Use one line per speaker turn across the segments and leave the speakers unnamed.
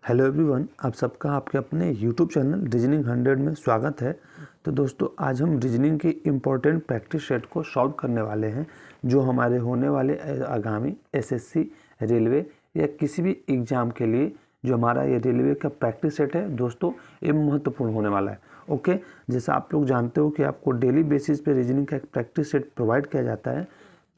Hello everyone, आप सबका आपके अपने यूट्यूब चैनल रीजनिंग 100 में स्वागत है। तो दोस्तों, आज हम रीजनिंग के इम्पोर्टेंट प्रैक्टिस सेट को सॉल्व करने वाले हैं जो हमारे होने वाले आगामी एसएससी, रेलवे या किसी भी एग्ज़ाम के लिए जो हमारा ये रेलवे का प्रैक्टिस सेट है दोस्तों, ये महत्वपूर्ण होने वाला है। ओके, जैसा आप लोग जानते हो कि आपको डेली बेसिस पे रीजनिंग का एक प्रैक्टिस सेट प्रोवाइड किया जाता है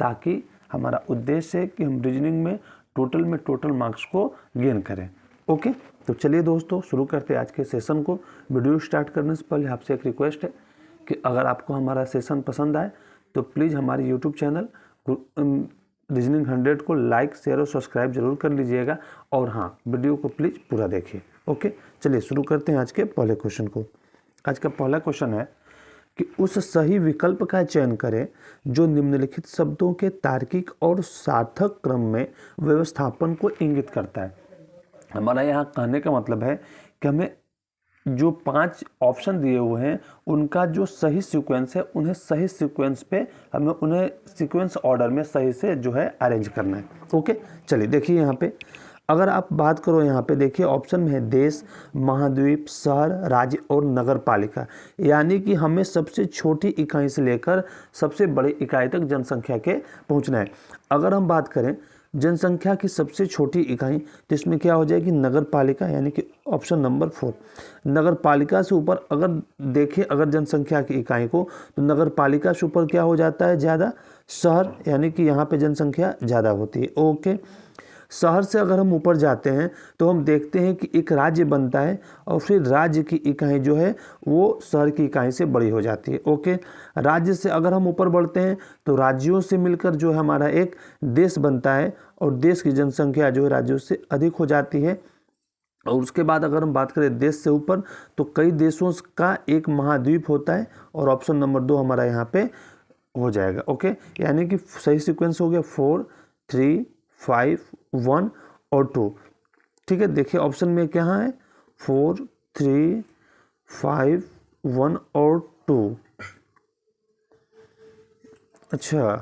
ताकि हमारा उद्देश्य है कि हम रीजनिंग में टोटल मार्क्स को गेन करें। ओके, तो चलिए दोस्तों शुरू करते हैं आज के सेशन को। वीडियो स्टार्ट करने से पहले आपसे एक रिक्वेस्ट है कि अगर आपको हमारा सेशन पसंद आए तो प्लीज़ हमारे यूट्यूब चैनल रीजनिंग 100 को लाइक, शेयर और सब्सक्राइब जरूर कर लीजिएगा और हाँ, वीडियो को प्लीज़ पूरा देखिए। ओके, चलिए शुरू करते हैं आज के पहले क्वेश्चन को। आज का पहला क्वेश्चन है कि उस सही विकल्प का चयन करें जो निम्नलिखित शब्दों के तार्किक और सार्थक क्रम में व्यवस्थापन को इंगित करता है। हमारा यहाँ कहने का मतलब है कि हमें जो 5 ऑप्शन दिए हुए हैं उनका जो सही सीक्वेंस है उन्हें सही सीक्वेंस पे हमें उन्हें सीक्वेंस ऑर्डर में सही से जो है अरेंज करना है। ओके, चलिए देखिए यहाँ पे अगर आप बात करो, यहाँ पे देखिए ऑप्शन में है देश, महाद्वीप, शहर, राज्य और नगर पालिका। यानी कि हमें सबसे छोटी इकाई से लेकर सबसे बड़ी इकाई तक जनसंख्या के पहुँचना है। अगर हम बात करें जनसंख्या की सबसे छोटी इकाई तो इसमें क्या हो जाएगी, नगर पालिका, यानी कि ऑप्शन नंबर 4। नगर पालिका से ऊपर अगर देखें अगर जनसंख्या की इकाई को तो नगर पालिका से ऊपर क्या हो जाता है, ज़्यादा शहर, यानी कि यहाँ पे जनसंख्या ज़्यादा होती है। ओके, शहर से अगर हम ऊपर जाते हैं तो हम देखते हैं कि एक राज्य बनता है और फिर राज्य की इकाई जो है वो शहर की इकाई से बड़ी हो जाती है। ओके, राज्य से अगर हम ऊपर बढ़ते हैं तो राज्यों से मिलकर जो है हमारा एक देश बनता है और देश की जनसंख्या जो है राज्यों से अधिक हो जाती है। और उसके बाद अगर हम बात करें देश से ऊपर तो कई देशों का एक महाद्वीप होता है और ऑप्शन नंबर 2 हमारा यहाँ पे हो जाएगा। ओके, यानी कि सही सीक्वेंस हो गया 4, 3, 5, 1 और 2। ठीक है, देखिए ऑप्शन में क्या है 4, 3, 5, 1 और 2। अच्छा,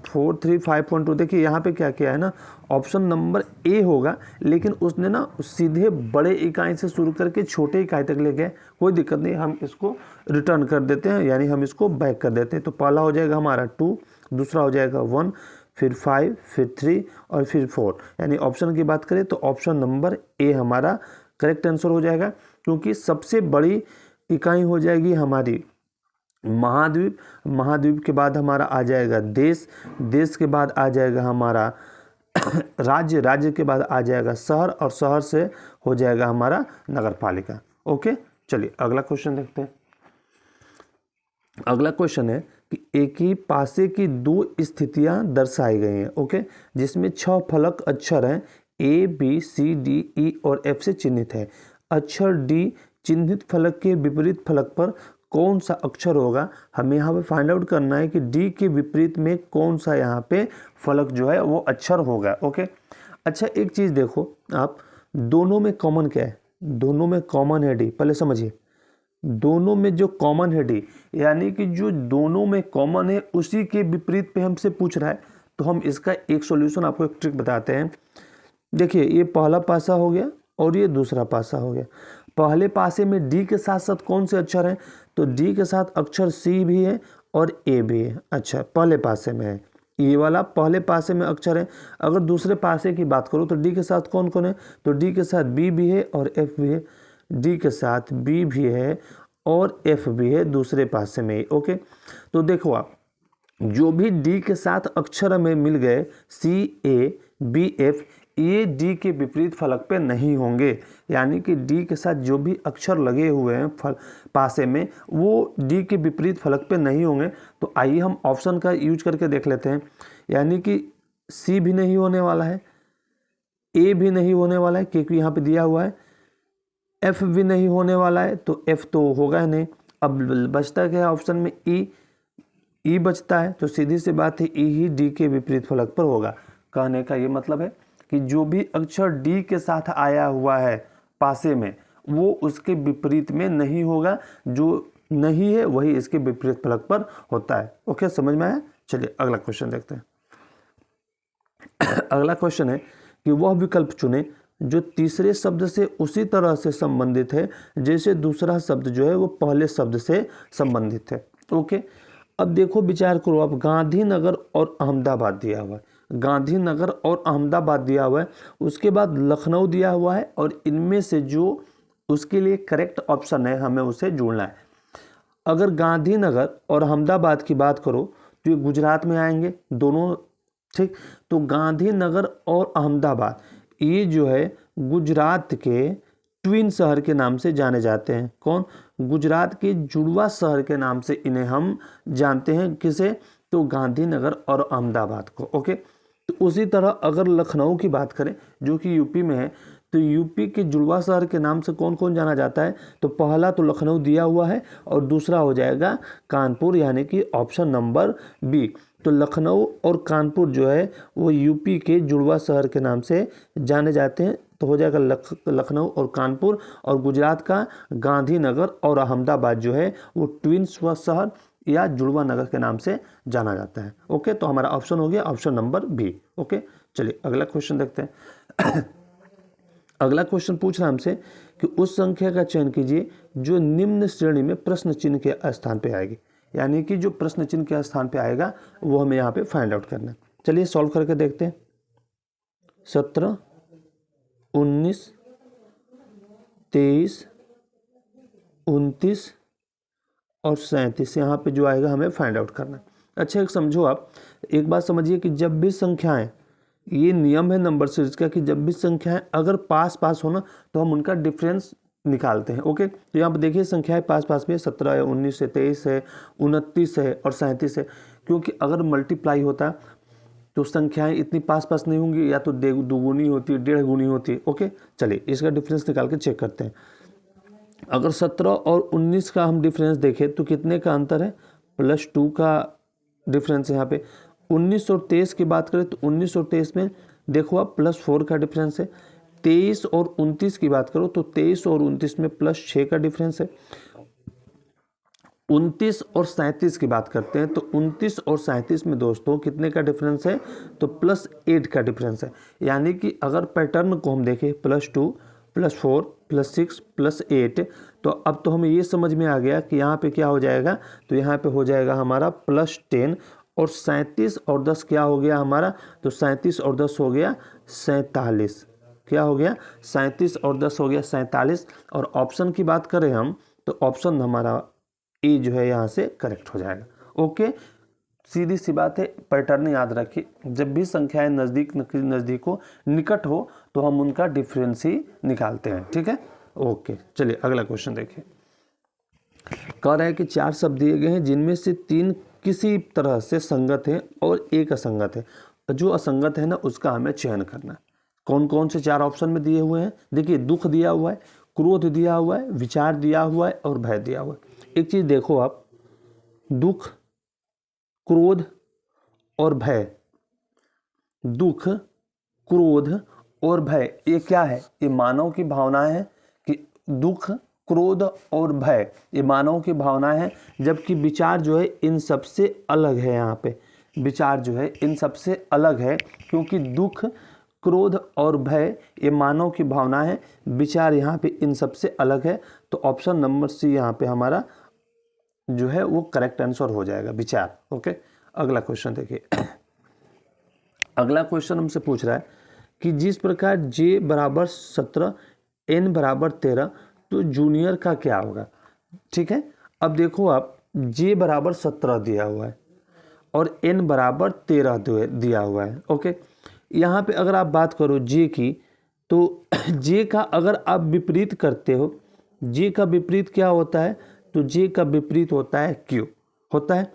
4, 3, 5 और 2। देखिए यहाँ पे क्या किया है ना, ऑप्शन नंबर ए होगा लेकिन उसने ना सीधे बड़े इकाई से शुरू करके छोटे इकाई तक ले गए। कोई दिक्कत नहीं, हम इसको रिटर्न कर देते हैं, यानी हम इसको बैक कर देते हैं। तो पहला हो जाएगा हमारा 2, दूसरा हो जाएगा 1, फिर 5, फिर 3 और फिर 4। यानी ऑप्शन की बात करें तो ऑप्शन नंबर ए हमारा करेक्ट आंसर हो जाएगा, क्योंकि सबसे बड़ी इकाई हो जाएगी हमारी महाद्वीप, महाद्वीप के बाद हमारा आ जाएगा देश, देश के बाद आ जाएगा हमारा राज्य, राज्य के बाद आ जाएगा शहर और शहर से हो जाएगा हमारा नगर पालिका। ओके, चलिए अगला क्वेश्चन देखते हैं। अगला क्वेश्चन है कि एक ही पासे की 2 स्थितियां दर्शाई गई हैं। ओके, जिसमें 6 फलक अक्षर हैं A, B, C, D, E और F से चिन्हित है। अक्षर D चिन्हित फलक के विपरीत फलक पर कौन सा अक्षर होगा। हमें यहाँ पे फाइंड आउट करना है कि D के विपरीत में कौन सा यहाँ पे फलक जो है वो अक्षर होगा। ओके, अच्छा एक चीज़ देखो आप, दोनों में कॉमन क्या है, दोनों में कॉमन है D। पहले समझिए, दोनों में जो कॉमन है D, यानी कि जो दोनों में कॉमन है उसी के विपरीत पे हमसे पूछ रहा है। तो हम इसका एक सॉल्यूशन आपको एक ट्रिक बताते हैं। देखिए ये पहला पासा हो गया और ये दूसरा पासा हो गया। पहले पासे में D के साथ साथ कौन से अक्षर हैं, तो D के साथ अक्षर C भी है और A भी है। अच्छा, पहले पासे में है, ये वाला पहले पासे में अक्षर है। अगर दूसरे पासे की बात करो तो D के साथ कौन कौन है, तो D के साथ B भी है और F भी है। D के साथ B भी है और F भी है दूसरे पासे में। ओके, तो देखो आप, जो भी D के साथ अक्षर में मिल गए C, A, B, F, ये D के विपरीत फलक पे नहीं होंगे। यानी कि D के साथ जो भी अक्षर लगे हुए हैं पासे में वो D के विपरीत फलक पे नहीं होंगे। तो आइए हम ऑप्शन का यूज करके देख लेते हैं। यानी कि C भी नहीं होने वाला है, A भी नहीं होने वाला है क्योंकि यहाँ पे दिया हुआ है, F भी नहीं होने वाला है तो F तो होगा नहीं। अब बचता क्या है ऑप्शन में E बचता है। तो सीधी सी बात है E ही D के विपरीत फलक पर होगा। कहने का ये मतलब है कि जो भी अक्षर D के साथ आया हुआ है पासे में वो उसके विपरीत में नहीं होगा, जो नहीं है वही इसके विपरीत फलक पर होता है। ओके, समझ में आया। चलिए अगला क्वेश्चन देखते हैं। अगला क्वेश्चन है कि वह विकल्प चुनें जो तीसरे शब्द से उसी तरह से संबंधित है जैसे दूसरा शब्द जो है वो पहले शब्द से संबंधित है। ओके, अब देखो विचार करो, अब गांधीनगर और अहमदाबाद दिया हुआ है, गांधीनगर और अहमदाबाद दिया हुआ है, उसके बाद लखनऊ दिया हुआ है, और इनमें से जो उसके लिए करेक्ट ऑप्शन है हमें उसे जोड़ना है। अगर गांधीनगर और अहमदाबाद की बात करो तो ये गुजरात में आएंगे दोनों, ठीक। तो गांधीनगर और अहमदाबाद ये जो है गुजरात के ट्विन शहर के नाम से जाने जाते हैं। कौन? गुजरात के जुड़वा शहर के नाम से इन्हें हम जानते हैं। किसे? तो गांधीनगर और अहमदाबाद को। ओके, तो उसी तरह अगर लखनऊ की बात करें जो कि यूपी में है, तो यूपी के जुड़वा शहर के नाम से कौन कौन जाना जाता है? तो पहला तो लखनऊ दिया हुआ है और दूसरा हो जाएगा कानपुर, यानी कि ऑप्शन नंबर बी। तो लखनऊ और कानपुर जो है वो यूपी के जुड़वा शहर के नाम से जाने जाते हैं। तो हो जाएगा लखनऊ और कानपुर, और गुजरात का गांधीनगर और अहमदाबाद जो है वो ट्विन शहर या जुड़वा नगर के नाम से जाना जाता है। ओके, तो हमारा ऑप्शन हो गया ऑप्शन नंबर बी। ओके, चलिए अगला क्वेश्चन देखते हैं। अगला क्वेश्चन पूछ रहा है हमसे कि उस संख्या का चयन कीजिए जो निम्न श्रेणी में प्रश्न चिन्ह के स्थान पे आएगी, यानी कि जो प्रश्न चिन्ह के स्थान पे आएगा वो हमें यहाँ पे फाइंड आउट करना है। चलिए सॉल्व करके देखते हैं। 17, 19, 23, 29 और 37 यहाँ पे जो आएगा हमें फाइंड आउट करना है। अच्छा, एक समझो, आप एक बात समझिए कि जब भी संख्याएं, ये नियम है नंबर सीरीज का कि जब भी संख्याएं अगर पास पास हो ना तो हम उनका डिफरेंस निकालते हैं। ओके, तो यहाँ पर देखिए संख्याएं पास पास में 17 है, 19 है, 23 है, 29 है और 37 है। क्योंकि अगर मल्टीप्लाई होता तो संख्याएं इतनी पास पास नहीं होंगी, या तो दुगुनी होती है, 1.5 गुनी होती है। ओके, चलिए इसका डिफरेंस निकाल के चेक करते हैं। अगर 17 और 19 का हम डिफरेंस देखें तो कितने का अंतर है? +2 का डिफरेंस है यहाँ पे। 19 और 23 की बात करें तो 19 और 23 में देखो आप +4 का डिफरेंस है। 23 और 29 की बात करो तो 23 और 29 में +6 का डिफरेंस है। 29 और 37 की बात करते हैं तो 29 और 37 में दोस्तों कितने का डिफरेंस है? तो +8 का डिफरेंस है। यानी कि अगर पैटर्न को हम देखें +2, +4, +6, +8, तो अब तो हमें ये समझ में आ गया कि यहाँ पे क्या हो जाएगा? तो यहाँ पे हो जाएगा हमारा +10, और 37 और 10 क्या हो गया हमारा? तो 37 और 10 हो गया 47। क्या हो गया? 37 और 10 हो गया 47। और ऑप्शन की बात करें हम तो ऑप्शन हमारा ए जो है यहाँ से करेक्ट हो जाएगा। ओके, सीधी सी बात है, पैटर्न याद रखिए, जब भी संख्याएं नज़दीक हो, निकट हो, तो हम उनका डिफरेंस ही निकालते हैं। ठीक है, ओके, चलिए अगला क्वेश्चन देखिए। कह रहा है कि 4 शब्द दिए गए हैं जिनमें से 3 किसी तरह से संगत है और एक असंगत है। जो असंगत है ना उसका हमें चयन करना है। कौन कौन से 4 ऑप्शन में दिए हुए हैं? देखिए, दुख दिया हुआ है, क्रोध दिया हुआ है, विचार दिया हुआ है और भय दिया हुआ है। एक चीज देखो आप, दुख, क्रोध और भय, दुख, क्रोध और भय, ये क्या है? ये मानव की भावनाएं हैं कि दुख, क्रोध और भय ये मानव की भावनाएं हैं, जबकि विचार जो है इन सबसे अलग है। यहाँ पे विचार जो है इन सबसे अलग है, क्योंकि दुख, क्रोध और भय ये मानव की भावना है, विचार यहाँ पे इन सबसे अलग है। तो ऑप्शन नंबर सी यहाँ पे हमारा जो है वो करेक्ट आंसर हो जाएगा, विचार। ओके, अगला क्वेश्चन देखिए। अगला क्वेश्चन हमसे पूछ रहा है कि जिस प्रकार J = 17, N = 13, तो जूनियर का क्या होगा? ठीक है, अब देखो आप, J = 17 दिया हुआ है और N = 13 दिया हुआ है। ओके, यहाँ पे अगर आप बात करो J की, तो J का अगर आप विपरीत करते हो, J का विपरीत क्या होता है? तो J का विपरीत होता है Q होता है।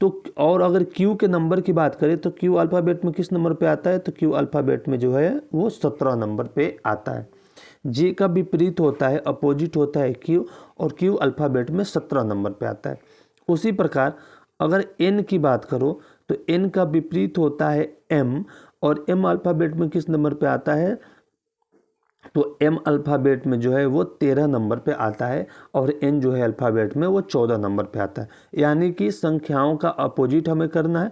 तो और अगर Q के नंबर की बात करें तो Q अल्फ़ाबेट में किस नंबर पे आता है? तो Q अल्फ़ाबेट में जो है वो 17 नंबर पे आता है। J का विपरीत होता है, अपोजिट होता है Q, और Q अल्फ़ाबेट में 17 नंबर पे आता है। उसी प्रकार अगर N की बात करो तो N का विपरीत होता है M, और M अल्फ़ाबेट में किस नंबर पे आता है? तो M अल्फ़ाबेट में जो है वो 13 नंबर पे आता है, और N जो है अल्फ़ाबेट में वो 14 नंबर पे आता है। यानी कि संख्याओं का अपोजिट हमें करना है,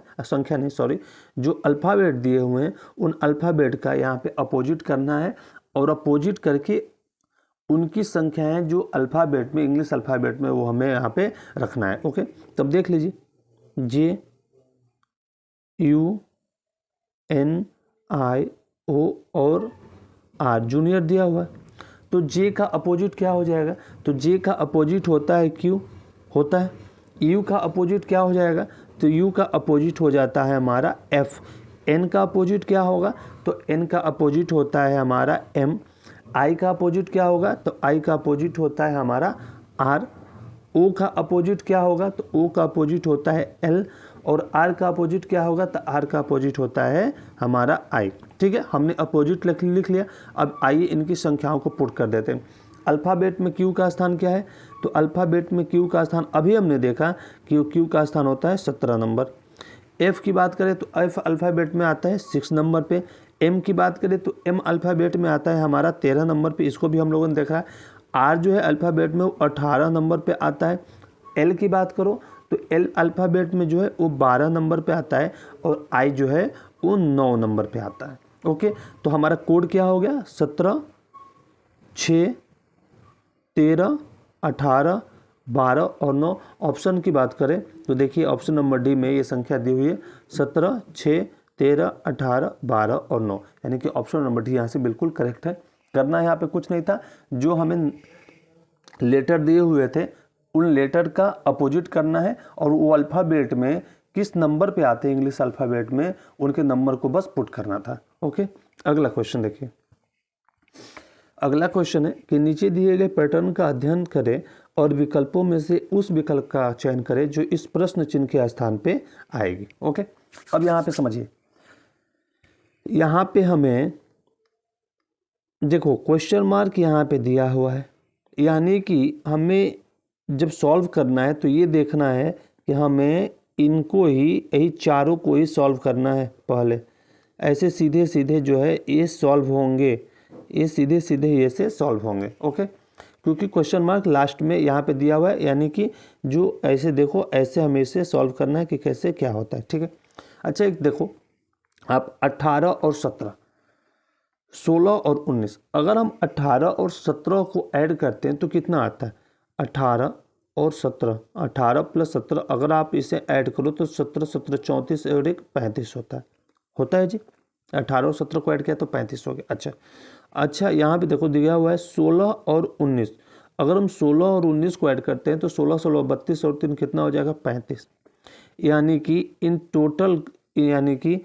जो अल्फ़ाबेट दिए हुए हैं उन अल्फ़ाबेट का यहाँ पे अपोजिट करना है, और अपोजिट करके उनकी संख्याएं जो अल्फ़ाबेट में, इंग्लिश अल्फ़ाबेट में, वो हमें यहाँ पे रखना है। ओके, तब देख लीजिए JUNIO और R जूनियर दिया हुआ है, तो J का अपोजिट क्या हो जाएगा? तो J का अपोजिट होता है Q, होता है। U का अपोजिट क्या हो जाएगा? तो U का अपोजिट हो जाता है हमारा F। N का अपोजिट क्या होगा? तो N का अपोजिट होता है हमारा M। I का अपोजिट क्या होगा? तो I का अपोजिट होता है हमारा R। O का अपोजिट क्या होगा? तो O का अपोजिट होता है L। और R का अपोजिट क्या होगा? तो R का अपोजिट होता है हमारा I। ठीक है, हमने अपोजिट लिख लिया। अब आइए इनकी संख्याओं को पुट कर देते हैं। अल्फ़ाबेट में Q का स्थान क्या है? तो अल्फ़ाबेट में Q का स्थान अभी हमने देखा कि Q का स्थान होता है 17 नंबर। F की बात करें तो F अल्फ़ाबेट में आता है 6 नंबर पे। M की बात करें तो M अल्फ़ाबेट में आता है हमारा 13 नंबर पे, इसको भी हम लोगों ने देखा है। R जो है अल्फ़ाबेट में वो 18 नंबर पे आता है। L की बात करो तो L अल्फ़ाबेट में जो है वो 12 नंबर पे आता है। और I जो है वो 9 नंबर पे आता है। ओके, तो हमारा कोड क्या हो गया? 17, 6, 13, 18, 12 और 9। ऑप्शन की बात करें तो देखिए ऑप्शन नंबर डी में ये संख्या दी हुई है 17, 6, 13, 18, 12 और 9, यानी कि ऑप्शन नंबर डी यहाँ से बिल्कुल करेक्ट है। करना यहाँ पे कुछ नहीं था, जो हमें लेटर दिए हुए थे उन लेटर का अपोजिट करना है और वो अल्फ़ाबेट में किस नंबर पे आते हैं इंग्लिश अल्फ़ाबेट में, उनके नंबर को बस पुट करना था। ओके, अगला क्वेश्चन देखिए। अगला क्वेश्चन है कि नीचे दिए गए पैटर्न का अध्ययन करें और विकल्पों में से उस विकल्प का चयन करें जो इस प्रश्न चिन्ह के स्थान पे आएगी। ओके, अब यहाँ पे समझिए, यहाँ पे हमें देखो क्वेश्चन मार्क यहाँ पे दिया हुआ है, यानी कि हमें जब सॉल्व करना है तो ये देखना है कि हमें इनको ही, यही चारों को ही सॉल्व करना है पहले। ऐसे सीधे सीधे जो है ये सॉल्व होंगे, ये सीधे सीधे ये से सॉल्व होंगे। ओके, क्योंकि क्वेश्चन मार्क लास्ट में यहाँ पे दिया हुआ है, यानी कि जो ऐसे देखो ऐसे हमें इसे सॉल्व करना है कि कैसे क्या होता है। ठीक है, अच्छा एक देखो आप 18 और 17, 16 और 19, अगर हम 18 और 17 को ऐड करते हैं तो कितना आता है? 18 और 17, 18 प्लस 17, अगर आप इसे ऐड करो तो 17, 17, 34 और 1 35 होता है जी। 18 और 17 को ऐड किया तो 35 हो गया। अच्छा यहाँ पे देखो दिया हुआ है 16 और 19, अगर हम 16 और 19 को ऐड करते हैं तो 16, 16, 32 और 3 कितना हो जाएगा? 35। यानी कि इन टोटल, यानी कि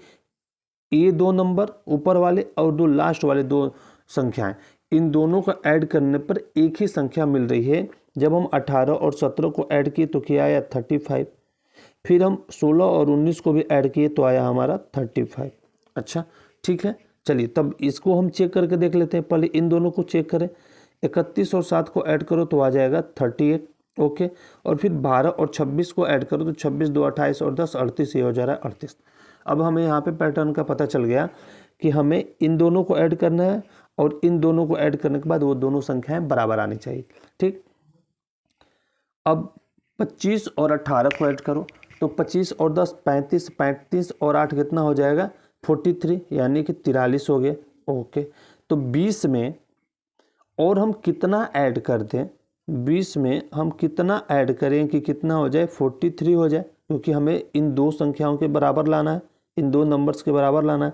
ये दो नंबर ऊपर वाले और दो लास्ट वाले दो संख्याएं, इन दोनों को ऐड करने पर एक ही संख्या मिल रही है। जब हम 18 और 17 को ऐड किए तो क्या आया? 35। फिर हम 16 और 19 को भी ऐड किए तो आया हमारा 35। अच्छा ठीक है, चलिए तब इसको हम चेक करके देख लेते हैं। पहले इन दोनों को चेक करें, 31 और 7 को ऐड करो तो आ जाएगा 38। ओके, और फिर 12 और 26 को ऐड करो तो 26, 2, 28 और 10, 38, ये हो जा रहा है 38। अब हमें यहाँ पे पैटर्न का पता चल गया कि हमें इन दोनों को ऐड करना है और इन दोनों को ऐड करने के बाद वो दोनों संख्याएं बराबर आनी चाहिए। ठीक, अब 25 और 18 को ऐड करो तो 25 और 10 35, 35 और 8 कितना हो जाएगा? 43, यानी कि 43 हो गया। ओके, तो 20 में और हम कितना ऐड कर दें? 20 में हम कितना ऐड करें कि कितना हो जाए? 43 हो जाए, क्योंकि हमें इन दो संख्याओं के बराबर लाना है, इन दो नंबर्स के बराबर लाना है।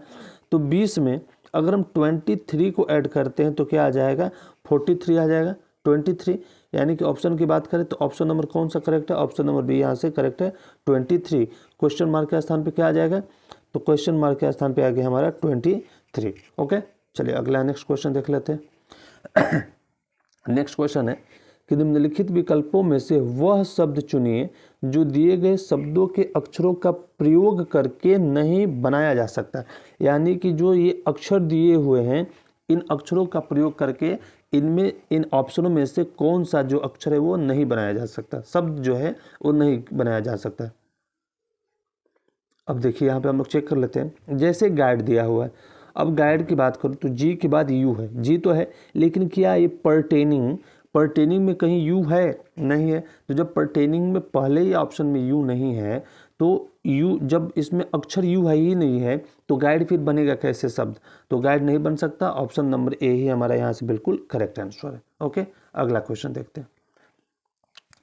तो 20 में अगर हम 23 को ऐड करते हैं तो क्या आ जाएगा? 43 आ जाएगा। 23, यानी कि ऑप्शन की बात करें तो ऑप्शन नंबर कौन सा करेक्ट है? ऑप्शन नंबर बी यहाँ से करेक्ट है, 23। क्वेश्चन मार्क के स्थान पे क्या आ जाएगा? तो क्वेश्चन मार्क के स्थान पे आ गया हमारा 23। ओके, चलिए अगला नेक्स्ट क्वेश्चन देख लेते हैं। नेक्स्ट क्वेश्चन है कि निम्नलिखित विकल्पों में से वह शब्द चुनिए जो दिए गए शब्दों के अक्षरों का प्रयोग करके नहीं बनाया जा सकता। यानी कि जो ये अक्षर दिए हुए हैं, इन अक्षरों का प्रयोग करके इनमें, इन ऑप्शनों में से कौन सा जो अक्षर है वो नहीं बनाया जा सकता, शब्द जो है वो नहीं बनाया जा सकता। अब देखिए यहाँ पे हम लोग चेक कर लेते हैं। जैसे गाइड दिया हुआ है, अब गाइड की बात करूँ तो जी के बाद यू है, जी तो है, लेकिन क्या ये पर्टेनिंग में कहीं यू है? नहीं है। तो जब पर्टेनिंग में पहले ही ऑप्शन में यू नहीं है तो यू, जब इसमें अक्षर यू है ही नहीं है तो गाइड फिर बनेगा कैसे शब्द, तो गाइड नहीं बन सकता। ऑप्शन नंबर ए ही हमारा यहाँ से बिल्कुल करेक्ट आंसर है। ओके, अगला क्वेश्चन देखते हैं।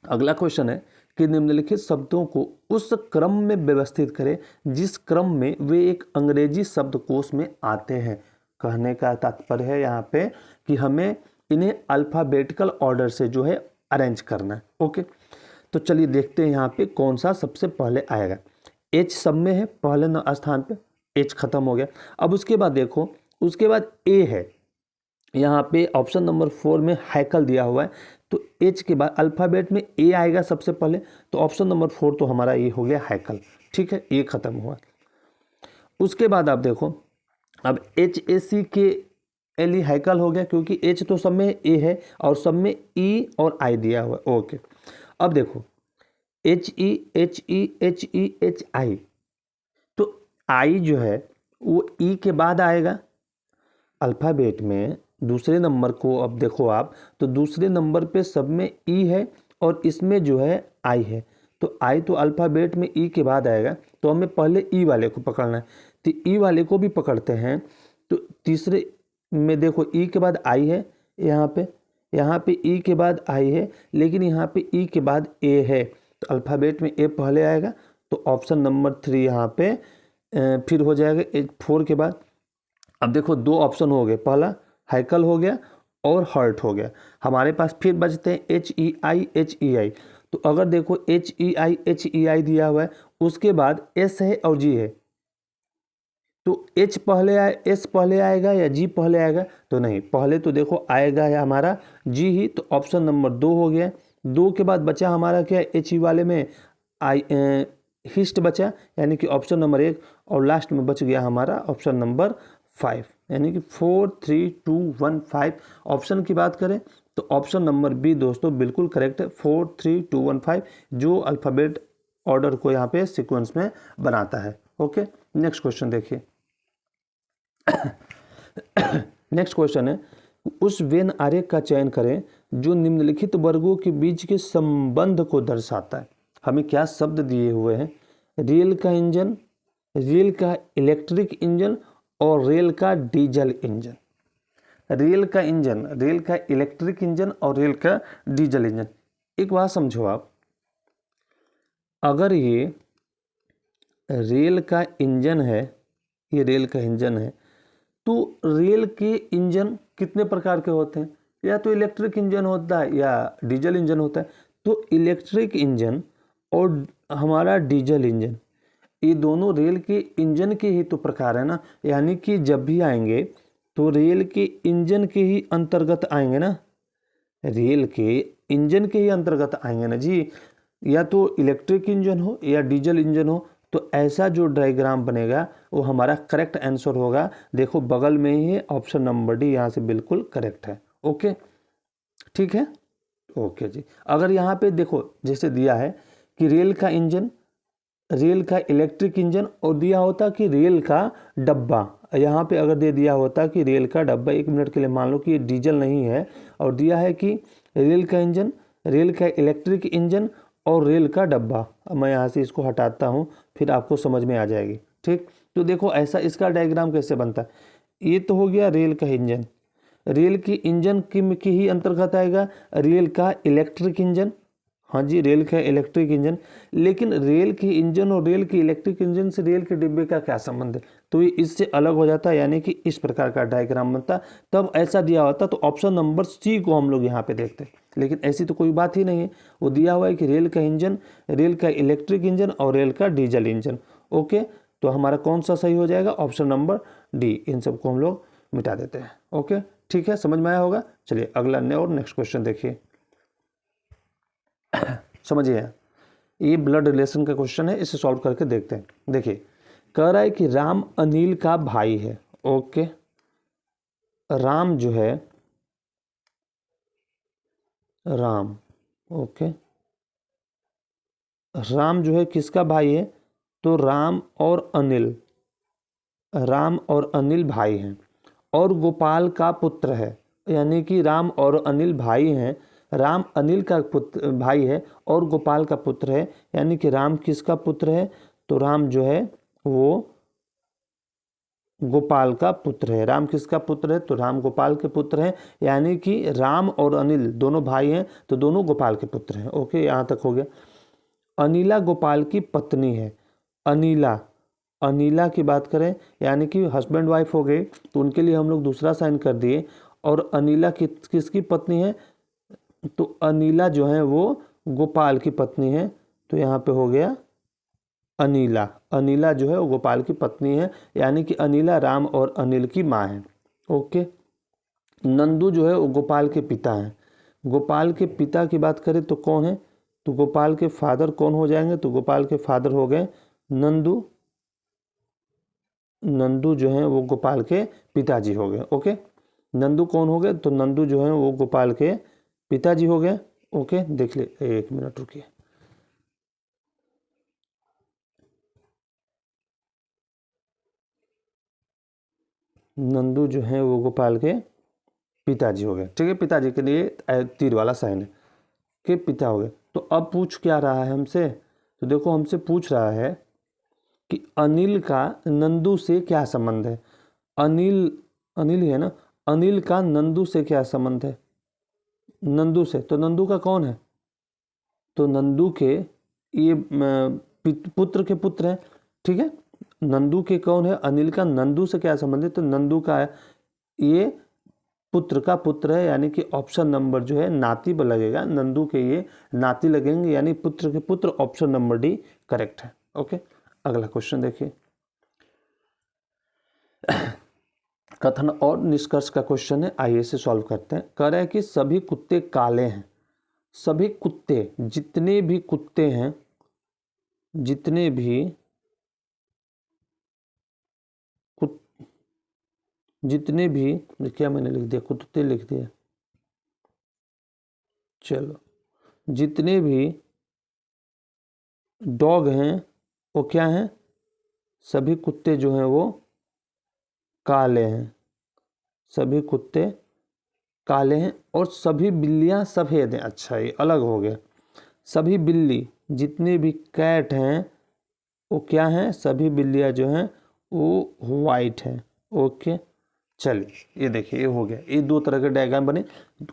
अगला क्वेश्चन है कि निम्नलिखित शब्दों को उस क्रम में व्यवस्थित करें जिस क्रम में वे एक अंग्रेजी शब्दकोश में आते हैं। कहने का तात्पर्य है यहाँ पे कि हमें इन्हें अल्फ़ाबेटिकल ऑर्डर से जो है अरेंज करना है। ओके, तो चलिए देखते हैं यहाँ पे कौन सा सबसे पहले आएगा। एच सब में है पहले स्थान पे, एच खत्म हो गया। अब उसके बाद देखो, उसके बाद ए है, यहाँ पे ऑप्शन नंबर 4 में हैकल दिया हुआ है, तो एच के बाद अल्फ़ाबेट में ए आएगा सबसे पहले, तो ऑप्शन नंबर 4 तो हमारा ये हो गया हैकल। ठीक है, ये खत्म हुआ। उसके बाद आप देखो, अब HACKL हैकल हो गया, क्योंकि एच तो सब में ए है और सब में ई और आई दिया हुआ है। ओके, अब देखो HEHEHI, तो आई जो है वो ई के बाद आएगा अल्फ़ाबेट में। दूसरे नंबर को अब देखो आप, तो दूसरे नंबर पे सब में ई है और इसमें जो है आई है, तो आई तो अल्फ़ाबेट में ई के बाद आएगा, तो हमें पहले ई वाले को पकड़ना है, तो ई वाले को भी पकड़ते हैं। तो तीसरे में देखो ई के बाद आई है, यहाँ पे ई के बाद आई है, लेकिन यहाँ पे ई के बाद ए है, तो अल्फ़ाबेट में ए पहले आएगा, तो ऑप्शन नंबर 3 यहाँ पे फिर हो जाएगा 4 के बाद। अब देखो 2 ऑप्शन हो गए, पहला हैकल हो गया और हर्ट हो गया। हमारे पास फिर बचते हैं HEI। तो अगर देखो HEI दिया हुआ है, उसके बाद एस है और जी है, तो एच पहले एस पहले आएगा या जी पहले आएगा, तो नहीं, पहले तो देखो आएगा है हमारा जी ही, तो ऑप्शन नंबर 2 हो गया। 2 के बाद बचा हमारा क्या, एच ई वाले में आई हिस्ट बचा, यानी कि ऑप्शन नंबर 1, और लास्ट में बच गया हमारा ऑप्शन नंबर 5, यानी कि 4 3 2 1 5। ऑप्शन की बात करें तो ऑप्शन नंबर बी दोस्तों बिल्कुल करेक्ट है, 4 3 2 1 5, जो अल्फ़ाबेट ऑर्डर को यहाँ पे सीक्वेंस में बनाता है। ओके, नेक्स्ट क्वेश्चन देखिए। नेक्स्ट क्वेश्चन है, उस वेन आरेख का चयन करें जो निम्नलिखित वर्गों के बीच के संबंध को दर्शाता है। हमें क्या शब्द दिए हुए हैं, रेल का इंजन, रेल का इलेक्ट्रिक इंजन और रेल का डीजल इंजन। रेल का इंजन, रेल का इलेक्ट्रिक इंजन और रेल का डीजल इंजन। एक बात समझो आप, अगर ये रेल का इंजन है, ये रेल का इंजन है, तो रेल के इंजन कितने प्रकार के होते हैं, या तो इलेक्ट्रिक इंजन होता है या डीजल इंजन होता है। तो इलेक्ट्रिक इंजन और हमारा डीजल इंजन, ये दोनों रेल के इंजन के ही तो प्रकार है ना, यानी कि जब भी आएंगे तो रेल के इंजन के ही अंतर्गत आएंगे ना, रेल के इंजन के ही अंतर्गत आएंगे ना जी, या तो इलेक्ट्रिक इंजन हो या डीजल इंजन हो। तो ऐसा जो डायग्राम बनेगा वो हमारा करेक्ट आंसर होगा। देखो बगल में ही है, ऑप्शन नंबर डी यहाँ से बिल्कुल करेक्ट है। ओके, ठीक है, ओके जी। अगर यहाँ पे देखो जैसे दिया है कि रेल का इंजन, रेल का इलेक्ट्रिक इंजन, और दिया होता कि रेल का डब्बा, यहाँ पे अगर दे दिया होता कि रेल का डब्बा, 1 मिनट के लिए मान लो कि ये डीजल नहीं है, और दिया है कि रेल का इंजन, रेल का इलेक्ट्रिक इंजन और रेल का डब्बा, मैं यहाँ से इसको हटाता हूँ, फिर आपको समझ में आ जाएगी। ठीक, तो देखो ऐसा इसका डायग्राम कैसे बनता है। ये तो हो गया रेल का इंजन, रेल की इंजन की ही अंतर्गत आएगा रेल का इलेक्ट्रिक इंजन। हाँ जी, रेल का इलेक्ट्रिक इंजन, लेकिन रेल के इंजन और रेल के इलेक्ट्रिक इंजन से रेल के डिब्बे का क्या संबंध है, तो ये इससे अलग हो जाता है, यानी कि इस प्रकार का डायग्राम बनता। तब ऐसा दिया होता तो ऑप्शन नंबर सी को हम लोग यहाँ पे देखते, लेकिन ऐसी तो कोई बात ही नहीं है। वो दिया हुआ है कि रेल का इंजन, रेल का इलेक्ट्रिक इंजन और रेल का डीजल इंजन। ओके, तो हमारा कौन सा सही हो जाएगा, ऑप्शन नंबर डी। इन सबको हम लोग मिटा देते हैं। ओके, ठीक है, समझ में आया होगा। चलिए अगला और नेक्स्ट क्वेश्चन देखिए। समझिए, ये ब्लड रिलेशन का क्वेश्चन है, इसे सॉल्व करके देखते हैं। देखिए, कह रहा है कि राम अनिल का भाई है। ओके, राम जो है, राम, ओके, राम जो है किसका भाई है, तो राम और अनिल, राम और अनिल भाई हैं, और गोपाल का पुत्र है, यानी कि राम और अनिल भाई हैं, राम अनिल का पुत्र भाई है और गोपाल का पुत्र है, यानी कि राम किसका पुत्र है, तो राम जो है वो गोपाल का पुत्र है। राम किसका पुत्र है, तो राम गोपाल के पुत्र हैं, यानी कि राम और अनिल दोनों भाई हैं, तो दोनों गोपाल के पुत्र हैं। ओके, यहाँ तक हो गया। अनिला गोपाल की पत्नी है। अनिला, अनिला की बात करें यानी कि हस्बैंड वाइफ हो गए, तो उनके लिए हम लोग दूसरा साइन कर दिए। और अनिला किसकी पत्नी है, तो अनिला जो है वो गोपाल की पत्नी है, तो यहाँ पे हो गया अनिला। अनिला जो है वो गोपाल की पत्नी है, यानी कि अनिला राम और अनिल की माँ है। ओके, नंदू जो है वो गोपाल के पिता हैं। गोपाल के पिता की बात करें तो कौन है, तो गोपाल के फादर कौन हो जाएंगे, तो गोपाल के फादर हो गए नंदू। नंदू जो है वो गोपाल के पिताजी हो गए। ओके, नंदू कौन हो गए, तो नंदू जो है वो गोपाल के पिताजी हो गए। ओके, देख ले, एक मिनट रुकिए। नंदू जो है वो गोपाल के पिताजी हो गए। ठीक है, पिताजी के लिए तीर वाला साइन है कि पिता हो गए। तो अब पूछ क्या रहा है हमसे, तो देखो हमसे पूछ रहा है कि अनिल का नंदू से क्या संबंध है। अनिल, अनिल ही है ना, अनिल का नंदू से क्या संबंध है, नंदू से, तो नंदू का कौन है, तो नंदू के ये पुत्र के पुत्र हैं। ठीक है, नंदू के कौन है, अनिल का नंदू से क्या संबंध है, तो नंदू का ये पुत्र का पुत्र है, यानी कि ऑप्शन नंबर जो है नाती पर लगेगा, नंदू के ये नाती लगेंगे, यानी पुत्र के पुत्र, ऑप्शन नंबर डी करेक्ट है। ओके, अगला क्वेश्चन देखिए। कथन और निष्कर्ष का क्वेश्चन है, आइए इसे सॉल्व करते हैं। कह रहे हैं कि सभी कुत्ते काले हैं। सभी कुत्ते, जितने भी कुत्ते हैं, जितने भी जितने भी, क्या मैंने लिख दिया, कुत्ते लिख दिया, चलो, जितने भी डॉग हैं वो क्या हैं, सभी कुत्ते जो हैं वो काले हैं। सभी कुत्ते काले हैं और सभी बिल्लियां सफ़ेद हैं। अच्छा, ये अलग हो गया। सभी बिल्ली, जितने भी कैट हैं वो क्या हैं, सभी बिल्लियां जो हैं वो वाइट हैं। ओके, चलिए ये देखिए, ये हो गया। ये दो तरह के डायग्राम बने,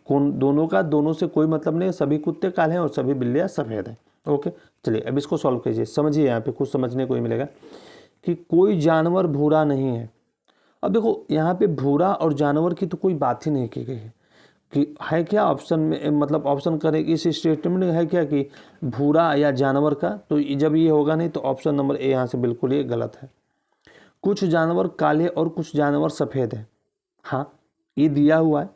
दोनों का दोनों से कोई मतलब नहीं है, सभी कुत्ते काले हैं और सभी बिल्लियां सफ़ेद हैं। ओके, चलिए अब इसको सॉल्व कीजिए। समझिए, यहाँ पे कुछ समझने को ही मिलेगा कि कोई जानवर भूरा नहीं है। अब देखो यहाँ पे भूरा और जानवर की तो कोई बात ही नहीं की गई है कि है क्या ऑप्शन में, मतलब ऑप्शन करें इस स्टेटमेंट में है क्या कि भूरा या जानवर का, तो जब ये होगा नहीं तो ऑप्शन नंबर ए यहाँ से बिल्कुल ये गलत है। कुछ जानवर काले और कुछ जानवर सफ़ेद हैं। हाँ, ये दिया हुआ है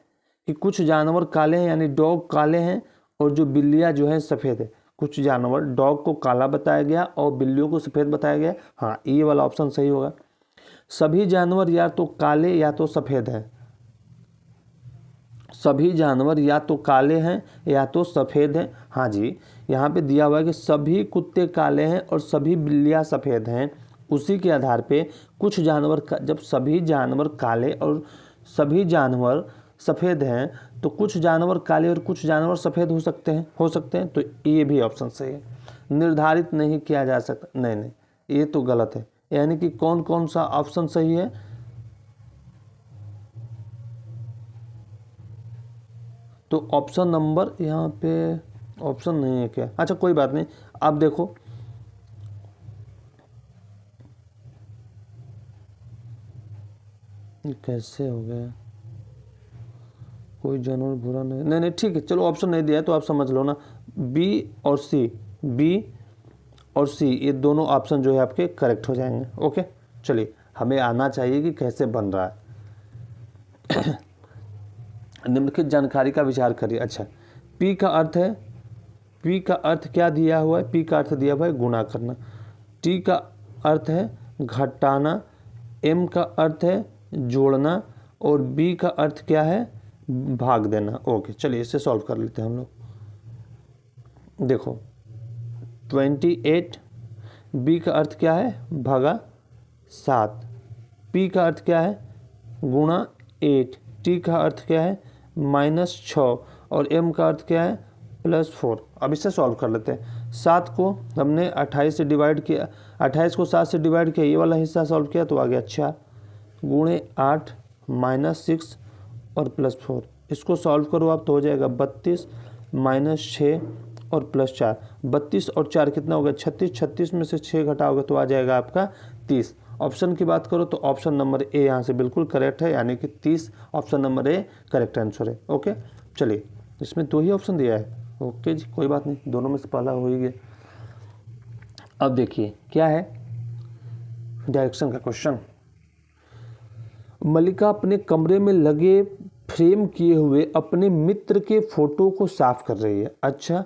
कि कुछ जानवर काले हैं, यानी डॉग काले हैं और जो बिल्लियाँ जो हैं सफ़ेद है। कुछ जानवर, डॉग को काला बताया गया और बिल्लियों को सफ़ेद बताया गया। हाँ, ये वाला ऑप्शन सही होगा। सभी जानवर या तो काले या तो सफ़ेद हैं। सभी जानवर या तो काले हैं या तो सफ़ेद हैं। हाँ जी, यहाँ पे दिया हुआ है कि सभी कुत्ते काले हैं और सभी बिल्लियाँ सफ़ेद हैं। उसी के आधार पे कुछ जानवर, जब सभी जानवर काले और सभी जानवर सफ़ेद हैं तो कुछ जानवर काले और कुछ जानवर सफ़ेद हो सकते हैं, तो ये भी ऑप्शन सही है। निर्धारित नहीं किया जा सकता, नहीं, ये तो गलत है। यानी कि कौन कौन सा ऑप्शन सही है, तो ऑप्शन नंबर, यहाँ पे ऑप्शन नहीं है क्या, अच्छा कोई बात नहीं। आप देखो, कैसे हो गया, कोई जानवर बुरा नहीं, ठीक है, चलो ऑप्शन नहीं दिया है तो आप समझ लो ना, बी और सी, बी और सी ये दोनों ऑप्शन जो है आपके करेक्ट हो जाएंगे। ओके, चलिए हमें आना चाहिए कि कैसे बन रहा है। निम्नलिखित जानकारी का विचार करिए। अच्छा, पी का अर्थ है, पी का अर्थ क्या दिया हुआ है, पी का अर्थ दिया हुआ है गुणा करना, टी का अर्थ है घटाना, एम का अर्थ है जोड़ना और बी का अर्थ क्या है, भाग देना। ओके, चलिए इसे सॉल्व कर लेते हैं हम लोग। देखो 28, बी का अर्थ क्या है भागा 7, पी का अर्थ क्या है गुणा 8, टी का अर्थ क्या है -6 और m का अर्थ क्या है +4। अब इससे सॉल्व कर लेते हैं। 7 को हमने 28 से डिवाइड किया, 28 को 7 से डिवाइड किया, ये वाला हिस्सा सॉल्व किया तो आ गया 4 गुणे 8 -6 और +4। इसको सॉल्व करो आप तो हो जाएगा 32 -6 और +4। 32 और 4 कितना होगा 36, 36 में से 6 घटाओगे तो आ जाएगा आपका 30। ऑप्शन की बात करो तो ऑप्शन नंबर ए यहाँ से बिल्कुल करेक्ट है, यानी कि 30 option number A correct answer है। ओके चलिए, इसमें 2 ही ऑप्शन दिया है। ओके जी, कोई बात नहीं, दोनों में से पहला हो ही गया। अब देखिए क्या है डायरेक्शन का क्वेश्चन। मल्लिका अपने कमरे में लगे फ्रेम किए हुए अपने मित्र के फोटो को साफ कर रही है। अच्छा,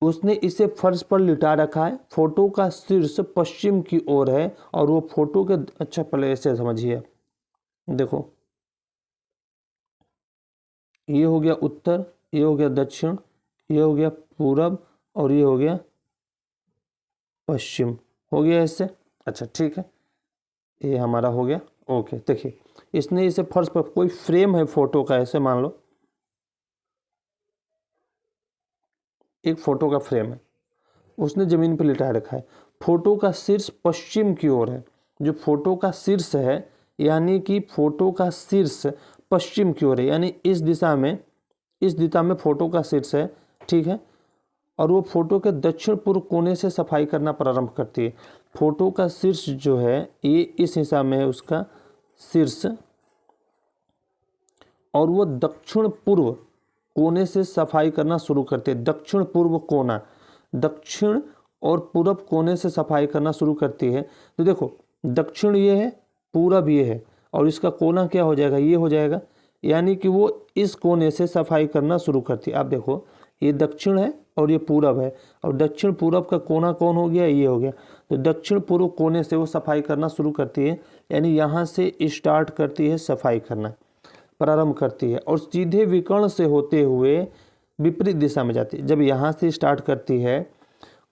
उसने इसे फर्श पर लिटा रखा है, फोटो का शीर्ष पश्चिम की ओर है और वो फोटो के, अच्छा पहले ऐसे समझिए, देखो ये हो गया उत्तर, ये हो गया दक्षिण, ये हो गया पूरब और ये हो गया पश्चिम, हो गया इससे। अच्छा ठीक है, ये हमारा हो गया। ओके देखिए, इसने इसे फर्श पर, कोई फ्रेम है फोटो का, ऐसे मान लो एक फोटो का फ्रेम है, उसने जमीन पर लिटा रखा है, फोटो का शीर्ष पश्चिम की ओर है। जो फोटो का शीर्ष है, यानी कि फोटो का शीर्ष पश्चिम की ओर है, यानी इस दिशा में, इस दिशा में फोटो का शीर्ष है, ठीक है। और वो फोटो के दक्षिण पूर्व कोने से सफाई करना प्रारंभ करती है। फोटो का शीर्ष जो है ये इस हिस्सा में है उसका शीर्ष, और वो दक्षिण पूर्व कोने से सफाई करना शुरू करते हैं। दक्षिण पूर्व कोना, दक्षिण और पूर्व कोने से सफाई करना शुरू करती है। तो देखो दक्षिण ये है, पूरब ये है, और इसका कोना क्या हो जाएगा, ये हो जाएगा, यानी कि वो इस कोने से सफाई करना शुरू करती है। आप देखो ये दक्षिण है और ये पूरब है, और दक्षिण पूरब का कोना कौन हो गया, ये हो गया। तो दक्षिण पूर्व कोने से वो सफाई करना शुरू करती है, यानी यहाँ से स्टार्ट करती है सफाई करना, प्रारंभ करती है, और सीधे विकर्ण से होते हुए विपरीत दिशा में जाती है। जब यहाँ से स्टार्ट करती है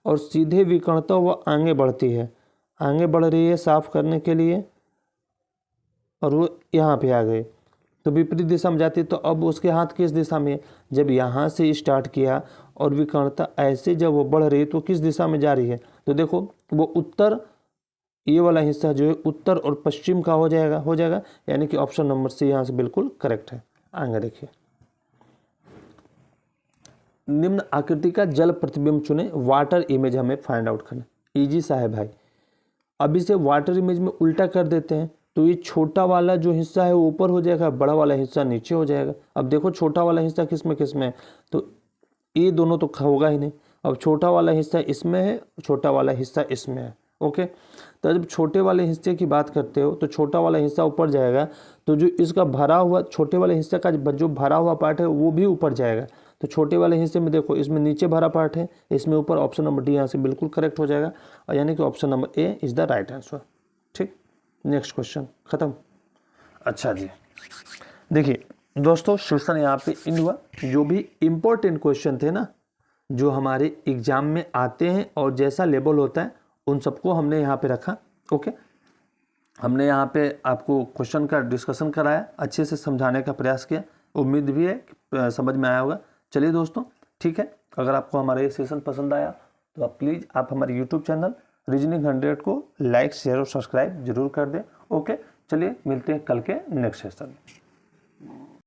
और सीधे विकर्णता वह आगे बढ़ती है, आगे बढ़ रही है साफ करने के लिए, और वो यहाँ पे आ गई तो विपरीत दिशा में जाती है। तो अब उसके हाथ किस दिशा में है, जब यहाँ से स्टार्ट किया और विकर्णता ऐसे जब वो बढ़ रही है तो किस दिशा में जा रही है, तो देखो वो उत्तर, ये वाला हिस्सा जो है उत्तर और पश्चिम का हो जाएगा, यानी कि ऑप्शन नंबर सी यहाँ से बिल्कुल करेक्ट है। आगे देखिए, निम्न आकृति का जल प्रतिबिंब चुने, वाटर इमेज हमें फाइंड आउट करना। इजी सा है भाई। अब इसे वाटर इमेज में उल्टा कर देते हैं, तो ये छोटा वाला जो हिस्सा है वो ऊपर हो जाएगा, बड़ा वाला हिस्सा नीचे हो जाएगा। अब देखो छोटा वाला हिस्सा किस में है, तो ये दोनों तो होगा ही नहीं। अब छोटा वाला हिस्सा इसमें है, छोटा वाला हिस्सा इसमें है। ओके, तो जब छोटे वाले हिस्से की बात करते हो तो छोटा वाला हिस्सा ऊपर जाएगा, तो जो इसका भरा हुआ, छोटे वाले हिस्से का जो भरा हुआ पार्ट है वो भी ऊपर जाएगा। तो छोटे वाले हिस्से में देखो, इसमें नीचे भरा पार्ट है, इसमें ऊपर, ऑप्शन नंबर डी यहाँ से बिल्कुल करेक्ट हो जाएगा, और यानी कि option number A is the right answer. ठीक, नेक्स्ट क्वेश्चन खत्म। अच्छा जी, देखिए दोस्तों सेशन यहाँ पे इन हुआ। जो भी इम्पोर्टेंट क्वेश्चन थे ना, जो हमारे एग्जाम में आते हैं और जैसा लेवल होता है, उन सबको हमने यहाँ पे रखा। ओके, हमने यहाँ पे आपको क्वेश्चन का डिस्कशन कराया, अच्छे से समझाने का प्रयास किया। उम्मीद भी है कि समझ में आया होगा। चलिए दोस्तों, ठीक है, अगर आपको हमारा ये सेशन पसंद आया तो आप प्लीज़ आप हमारे यूट्यूब चैनल रीजनिंग 100 को लाइक, शेयर और सब्सक्राइब जरूर कर दें। ओके, चलिए मिलते हैं कल के नेक्स्ट सेशन में।